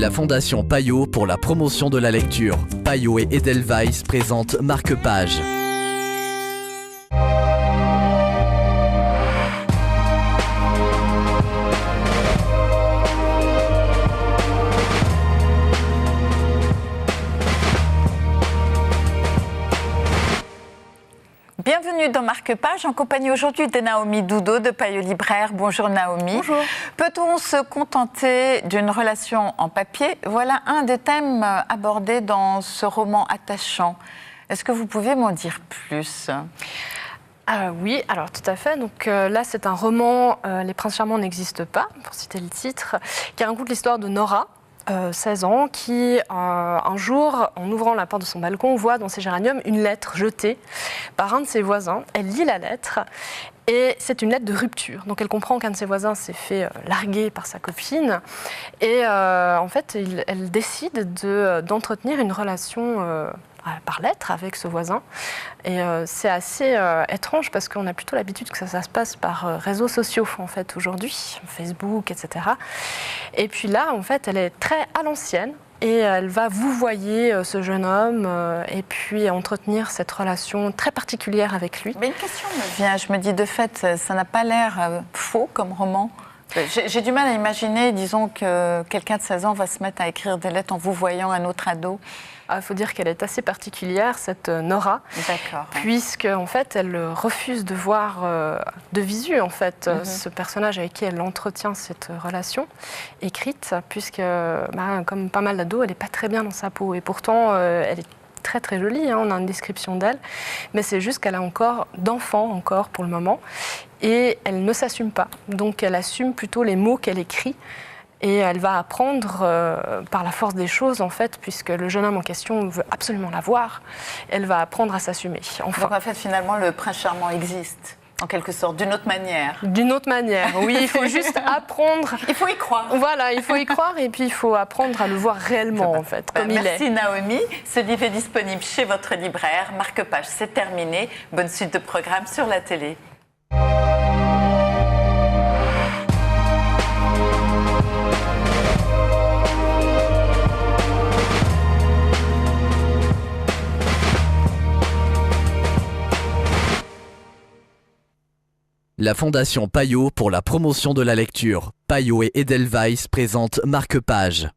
La Fondation Payot pour la promotion de la lecture. Payot et Edelweiss présentent Marque-Page. Bienvenue dans Marque-Page, en compagnie aujourd'hui de Naomi Doudot de Payot Libraire. Bonjour Naomi. Bonjour. Peut-on se contenter d'une relation en papier? Voilà un des thèmes abordés dans ce roman attachant. Est-ce que vous pouvez m'en dire plus? Oui, alors tout à fait. Donc là, c'est un roman, Les Princes Charmants n'existent pas, pour citer le titre, qui raconte l'histoire de Nora, 16 ans, qui un jour, en ouvrant la porte de son balcon, voit dans ses géraniums une lettre jetée par un de ses voisins. Elle lit la lettre et c'est une lettre de rupture. Donc elle comprend qu'un de ses voisins s'est fait larguer par sa copine et en fait, elle décide d'entretenir une relation par lettre avec ce voisin. Et c'est assez étrange parce qu'on a plutôt l'habitude que ça se passe par réseaux sociaux en fait aujourd'hui, Facebook, etc. Et puis là, en fait, elle est très à l'ancienne et elle va vouvoyer ce jeune homme et puis entretenir cette relation très particulière avec lui. Mais une question me vient, je me dis de fait, ça n'a pas l'air faux comme roman. J'ai du mal à imaginer, disons, que quelqu'un de 16 ans va se mettre à écrire des lettres en vouvoyant un autre ado. Il faut dire qu'elle est assez particulière, cette Nora, puisque en fait, elle refuse de voir de visu en fait ce personnage avec qui elle entretient cette relation écrite, puisque comme pas mal d'ados, elle n'est pas très bien dans sa peau et pourtant elle est très très jolie, on a une description d'elle, mais c'est juste qu'elle a encore d'enfants encore pour le moment et elle ne s'assume pas, donc elle assume plutôt les mots qu'elle écrit. Et elle va apprendre par la force des choses, en fait, puisque le jeune homme en question veut absolument la voir, elle va apprendre à s'assumer. Enfin. Donc en fait, finalement, le prince charmant existe, en quelque sorte, d'une autre manière. D'une autre manière, oui, il faut juste apprendre. Il faut y croire. Voilà, il faut y croire et puis il faut apprendre à le voir réellement, en fait, comme il est. Merci Naomi. Ce livre est disponible chez votre libraire. Marque-Page, c'est terminé. Bonne suite de programmes sur la télé. La Fondation Payot pour la promotion de la lecture. Payot et Edelweiss présentent Marque-Page.